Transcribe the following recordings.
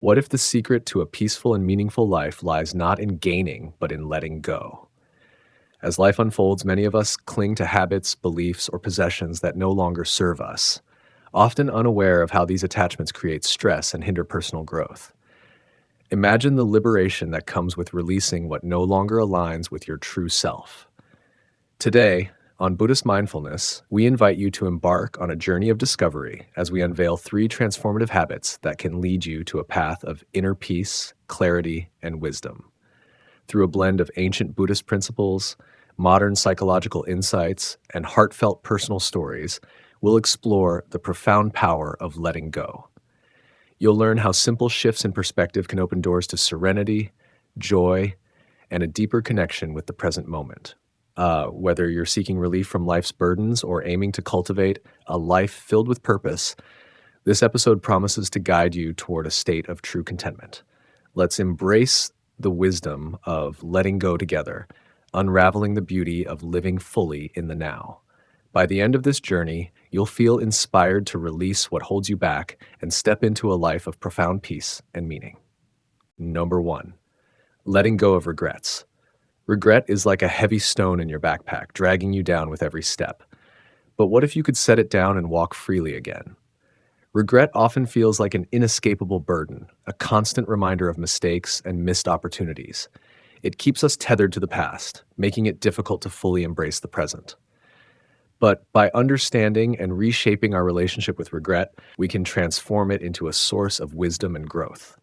What if the secret to a peaceful and meaningful life lies not in gaining, but in letting go? As life unfolds, many of us cling to habits, beliefs, or possessions that no longer serve us, often unaware of how these attachments create stress and hinder personal growth. Imagine the liberation that comes with releasing what no longer aligns with your true self. Today, on Buddhist Mindfulness, we invite you to embark on a journey of discovery as we unveil three transformative habits that can lead you to a path of inner peace, clarity, and wisdom. Through a blend of ancient Buddhist principles, modern psychological insights, and heartfelt personal stories, we'll explore the profound power of letting go. You'll learn how simple shifts in perspective can open doors to serenity, joy, and a deeper connection with the present moment. Whether you're seeking relief from life's burdens or aiming to cultivate a life filled with purpose, this episode promises to guide you toward a state of true contentment. Let's embrace the wisdom of letting go together, unraveling the beauty of living fully in the now. By the end of this journey, you'll feel inspired to release what holds you back and step into a life of profound peace and meaning. Number 1, letting go of regrets. Regret is like a heavy stone in your backpack, dragging you down with every step. But what if you could set it down and walk freely again? Regret often feels like an inescapable burden, a constant reminder of mistakes and missed opportunities. It keeps us tethered to the past, making it difficult to fully embrace the present. But by understanding and reshaping our relationship with regret, we can transform it into a source of wisdom and growth.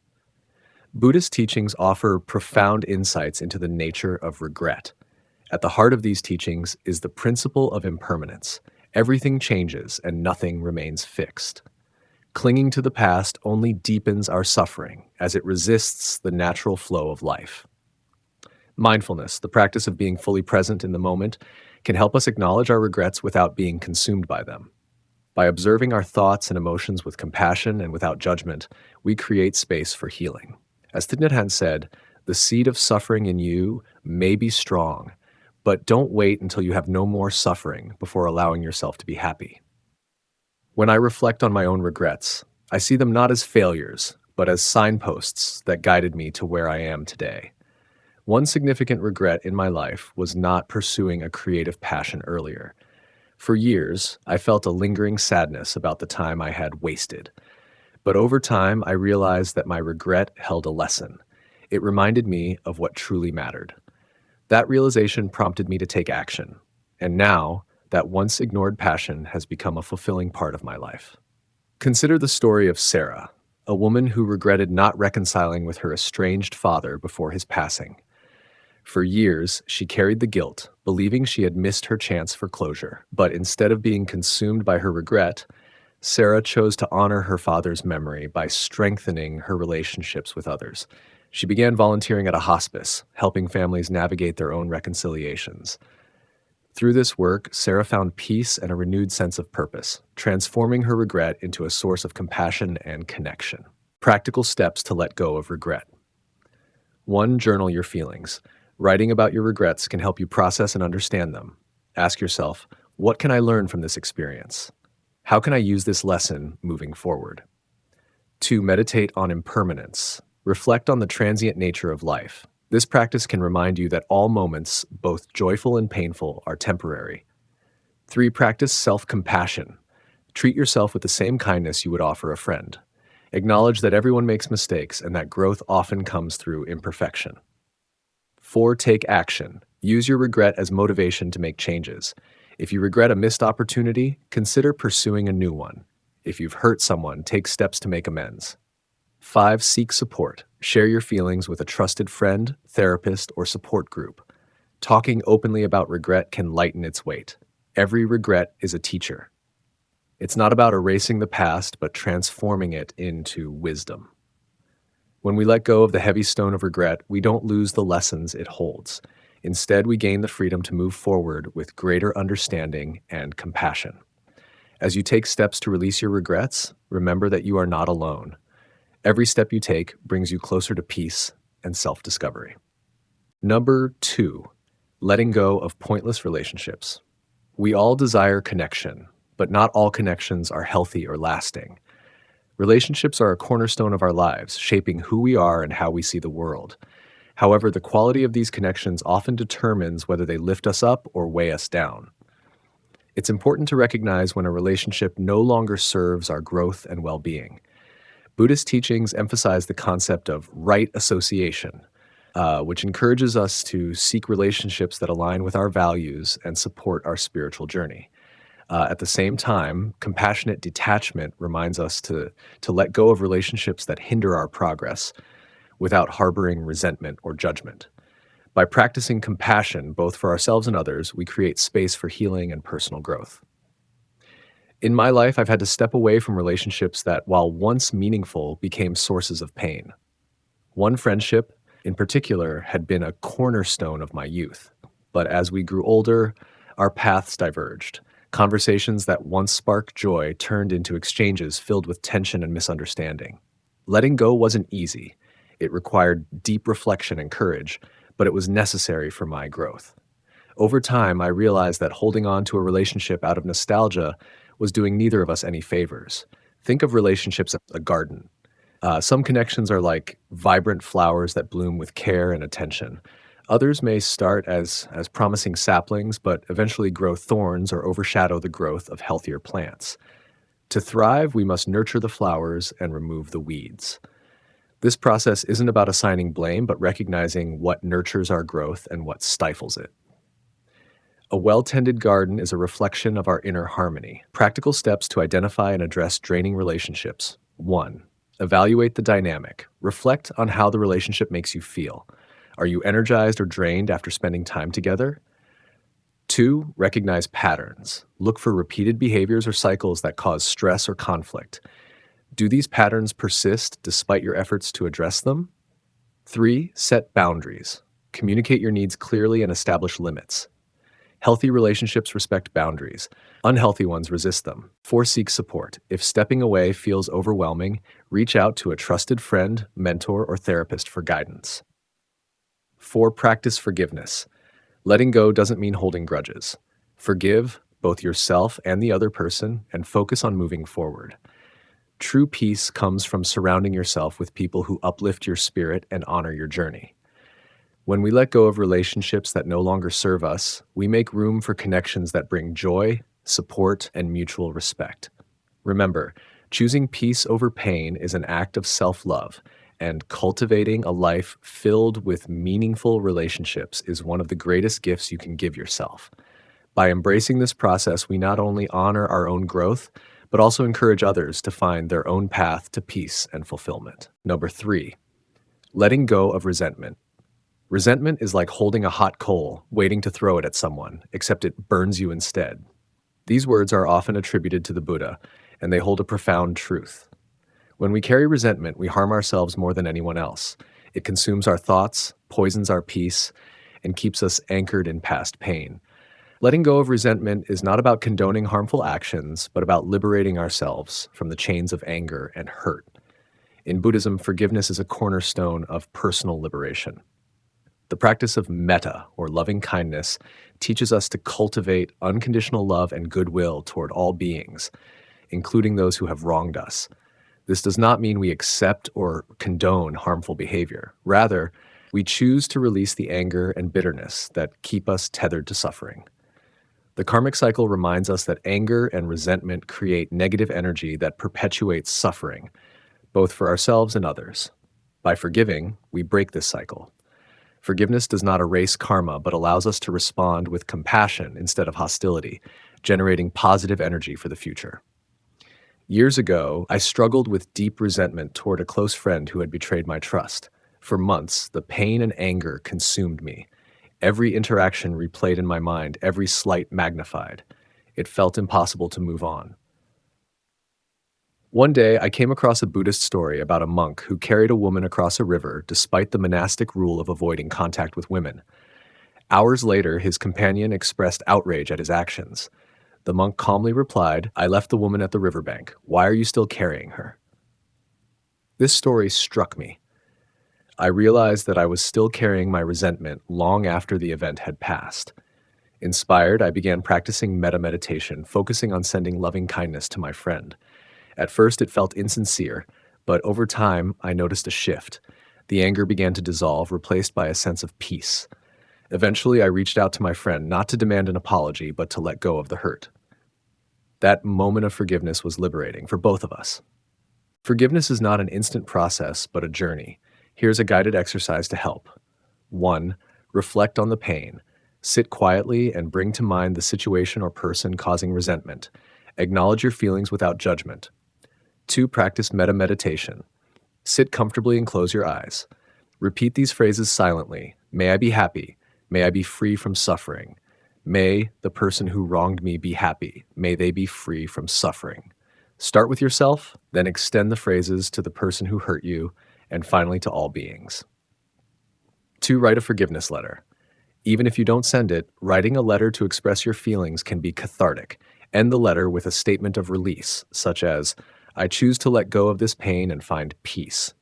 Buddhist teachings offer profound insights into the nature of regret. At the heart of these teachings is the principle of impermanence. Everything changes and nothing remains fixed. Clinging to the past only deepens our suffering as it resists the natural flow of life. Mindfulness, the practice of being fully present in the moment, can help us acknowledge our regrets without being consumed by them. By observing our thoughts and emotions with compassion and without judgment, we create space for healing. As Thich Nhat Hanh said, the seed of suffering in you may be strong, but don't wait until you have no more suffering before allowing yourself to be happy. When I reflect on my own regrets, I see them not as failures, but as signposts that guided me to where I am today. One significant regret in my life was not pursuing a creative passion earlier. For years, I felt a lingering sadness about the time I had wasted. But over time, I realized that my regret held a lesson. It reminded me of what truly mattered. That realization prompted me to take action. And now, that once ignored passion has become a fulfilling part of my life. Consider the story of Sarah, a woman who regretted not reconciling with her estranged father before his passing. For years, she carried the guilt, believing she had missed her chance for closure. But instead of being consumed by her regret, Sarah chose to honor her father's memory by strengthening her relationships with others. She began volunteering at a hospice, helping families navigate their own reconciliations. Through this work, Sarah found peace and a renewed sense of purpose, transforming her regret into a source of compassion and connection. Practical steps to let go of regret. 1. Journal your feelings. Writing about your regrets can help you process and understand them. Ask yourself, what can I learn from this experience? How can I use this lesson moving forward? 2. Meditate on impermanence. Reflect on the transient nature of life. This practice can remind you that all moments, both joyful and painful, are temporary. 3. Practice self-compassion. Treat yourself with the same kindness you would offer a friend. Acknowledge that everyone makes mistakes and that growth often comes through imperfection. 4. Take action. Use your regret as motivation to make changes. If you regret a missed opportunity, consider pursuing a new one. If you've hurt someone, take steps to make amends. 5. Seek support. Share your feelings with a trusted friend, therapist, or support group. Talking openly about regret can lighten its weight. Every regret is a teacher. It's not about erasing the past, but transforming it into wisdom. When we let go of the heavy stone of regret, we don't lose the lessons it holds. Instead, we gain the freedom to move forward with greater understanding and compassion. As you take steps to release your regrets, remember that you are not alone. Every step you take brings you closer to peace and self-discovery. Number 2, letting go of pointless relationships. We all desire connection, but not all connections are healthy or lasting. Relationships are a cornerstone of our lives, shaping who we are and how we see the world. However, the quality of these connections often determines whether they lift us up or weigh us down. It's important to recognize when a relationship no longer serves our growth and well being. Buddhist teachings emphasize the concept of right association, which encourages us to seek relationships that align with our values and support our spiritual journey. At the same time, compassionate detachment reminds us to let go of relationships that hinder our progress without harboring resentment or judgment. By practicing compassion, both for ourselves and others, we create space for healing and personal growth. In my life, I've had to step away from relationships that, while once meaningful, became sources of pain. One friendship, in particular, had been a cornerstone of my youth. But as we grew older, our paths diverged. Conversations that once sparked joy turned into exchanges filled with tension and misunderstanding. Letting go wasn't easy. It required deep reflection and courage, but it was necessary for my growth. Over time, I realized that holding on to a relationship out of nostalgia was doing neither of us any favors. Think of relationships as a garden. Some connections are like vibrant flowers that bloom with care and attention. Others may start as promising saplings, but eventually grow thorns or overshadow the growth of healthier plants. To thrive, we must nurture the flowers and remove the weeds. This process isn't about assigning blame, but recognizing what nurtures our growth and what stifles it. A well-tended garden is a reflection of our inner harmony. Practical steps to identify and address draining relationships. 1. Evaluate the dynamic. Reflect on how the relationship makes you feel. Are you energized or drained after spending time together? 2. Recognize patterns. Look for repeated behaviors or cycles that cause stress or conflict. Do these patterns persist despite your efforts to address them? 3. Set boundaries. Communicate your needs clearly and establish limits. Healthy relationships respect boundaries. Unhealthy ones resist them. 4. Seek support. If stepping away feels overwhelming, reach out to a trusted friend, mentor, or therapist for guidance. 4. Practice forgiveness. Letting go doesn't mean holding grudges. Forgive both yourself and the other person and focus on moving forward. True peace comes from surrounding yourself with people who uplift your spirit and honor your journey. When we let go of relationships that no longer serve us, we make room for connections that bring joy, support, and mutual respect. Remember, choosing peace over pain is an act of self-love, and cultivating a life filled with meaningful relationships is one of the greatest gifts you can give yourself. By embracing this process, we not only honor our own growth, but also encourage others to find their own path to peace and fulfillment. Number 3, letting go of resentment. Resentment is like holding a hot coal, waiting to throw it at someone, except it burns you instead. These words are often attributed to the Buddha, and they hold a profound truth. When we carry resentment, we harm ourselves more than anyone else. It consumes our thoughts, poisons our peace, and keeps us anchored in past pain. Letting go of resentment is not about condoning harmful actions, but about liberating ourselves from the chains of anger and hurt. In Buddhism, forgiveness is a cornerstone of personal liberation. The practice of metta, or loving kindness, teaches us to cultivate unconditional love and goodwill toward all beings, including those who have wronged us. This does not mean we accept or condone harmful behavior. Rather, we choose to release the anger and bitterness that keep us tethered to suffering. The karmic cycle reminds us that anger and resentment create negative energy that perpetuates suffering, both for ourselves and others. By forgiving, we break this cycle. Forgiveness does not erase karma, but allows us to respond with compassion instead of hostility, generating positive energy for the future. Years ago, I struggled with deep resentment toward a close friend who had betrayed my trust. For months, the pain and anger consumed me. Every interaction replayed in my mind, every slight magnified. It felt impossible to move on. One day, I came across a Buddhist story about a monk who carried a woman across a river despite the monastic rule of avoiding contact with women. Hours later, his companion expressed outrage at his actions. The monk calmly replied, "I left the woman at the riverbank. Why are you still carrying her?" This story struck me. I realized that I was still carrying my resentment long after the event had passed. Inspired, I began practicing metta meditation, focusing on sending loving kindness to my friend. At first, it felt insincere, but over time, I noticed a shift. The anger began to dissolve, replaced by a sense of peace. Eventually, I reached out to my friend, not to demand an apology, but to let go of the hurt. That moment of forgiveness was liberating for both of us. Forgiveness is not an instant process, but a journey. Here's a guided exercise to help. 1. Reflect on the pain. Sit quietly and bring to mind the situation or person causing resentment. Acknowledge your feelings without judgment. 2. Practice metta meditation. Sit comfortably and close your eyes. Repeat these phrases silently. May I be happy. May I be free from suffering. May the person who wronged me be happy. May they be free from suffering. Start with yourself, then extend the phrases to the person who hurt you, and finally to all beings. 2. Write a forgiveness letter. Even if you don't send it, writing a letter to express your feelings can be cathartic. End the letter with a statement of release, such as, I choose to let go of this pain and find peace.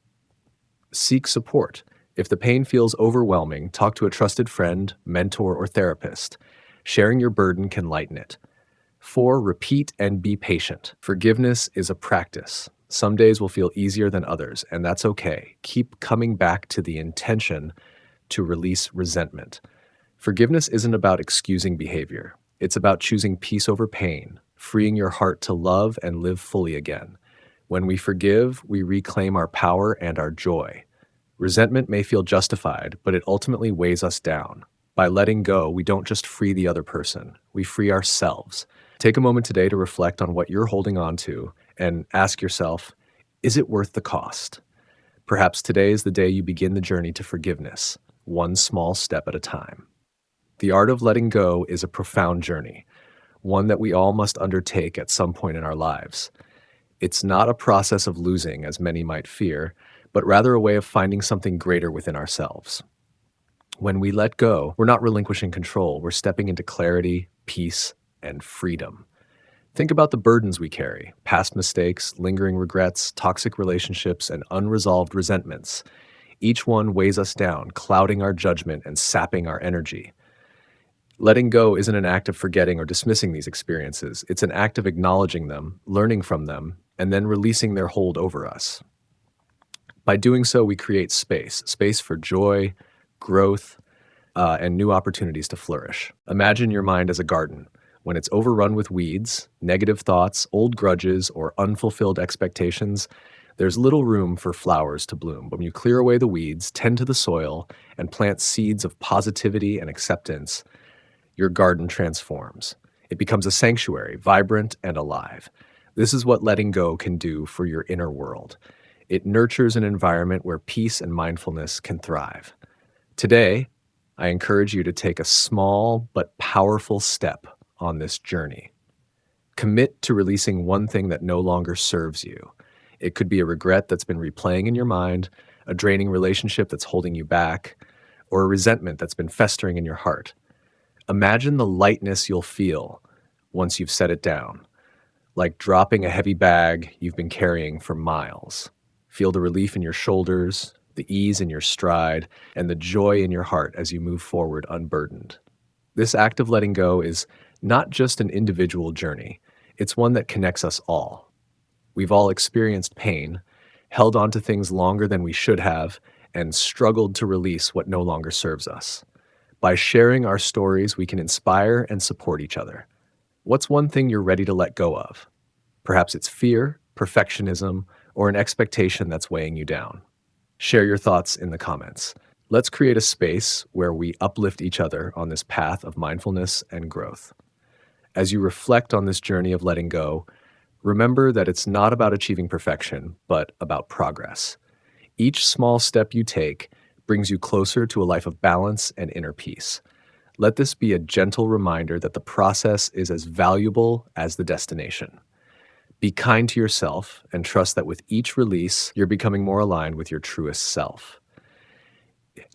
Seek support. If the pain feels overwhelming, talk to a trusted friend, mentor, or therapist. Sharing your burden can lighten it. 4. Repeat and be patient. Forgiveness is a practice. Some days will feel easier than others, and that's okay. Keep coming back to the intention to release resentment. Forgiveness isn't about excusing behavior. It's about choosing peace over pain, freeing your heart to love and live fully again. When we forgive, we reclaim our power and our joy. Resentment may feel justified, but it ultimately weighs us down. By letting go, we don't just free the other person, we free ourselves. Take a moment today to reflect on what you're holding on to and ask yourself, is it worth the cost? Perhaps today is the day you begin the journey to forgiveness, one small step at a time. The art of letting go is a profound journey, one that we all must undertake at some point in our lives. It's not a process of losing, as many might fear, but rather a way of finding something greater within ourselves. When we let go, we're not relinquishing control, we're stepping into clarity, peace, and freedom. Think about the burdens we carry, past mistakes, lingering regrets, toxic relationships, and unresolved resentments. Each one weighs us down, clouding our judgment and sapping our energy. Letting go isn't an act of forgetting or dismissing these experiences. It's an act of acknowledging them, learning from them, and then releasing their hold over us. By doing so, we create space for joy, growth, and new opportunities to flourish. Imagine your mind as a garden. When it's overrun with weeds, negative thoughts, old grudges, or unfulfilled expectations, there's little room for flowers to bloom. When you clear away the weeds, tend to the soil, and plant seeds of positivity and acceptance, your garden transforms. It becomes a sanctuary, vibrant and alive. This is what letting go can do for your inner world. It nurtures an environment where peace and mindfulness can thrive. Today, I encourage you to take a small but powerful step on this journey. Commit to releasing one thing that no longer serves you. It could be a regret that's been replaying in your mind, a draining relationship that's holding you back, or a resentment that's been festering in your heart. Imagine the lightness you'll feel once you've set it down, like dropping a heavy bag you've been carrying for miles. Feel the relief in your shoulders, the ease in your stride, and the joy in your heart as you move forward unburdened. This act of letting go is not just an individual journey, it's one that connects us all. We've all experienced pain, held on to things longer than we should have, and struggled to release what no longer serves us. By sharing our stories, we can inspire and support each other. What's one thing you're ready to let go of? Perhaps it's fear, perfectionism, or an expectation that's weighing you down. Share your thoughts in the comments. Let's create a space where we uplift each other on this path of mindfulness and growth. As you reflect on this journey of letting go, remember that it's not about achieving perfection, but about progress. Each small step you take brings you closer to a life of balance and inner peace. Let this be a gentle reminder that the process is as valuable as the destination. Be kind to yourself and trust that with each release, you're becoming more aligned with your truest self.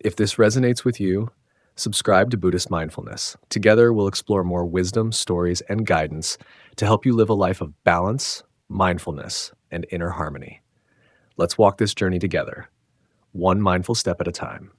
If this resonates with you, subscribe to Buddhist Mindfulness. Together, we'll explore more wisdom, stories, and guidance to help you live a life of balance, mindfulness, and inner harmony. Let's walk this journey together, one mindful step at a time.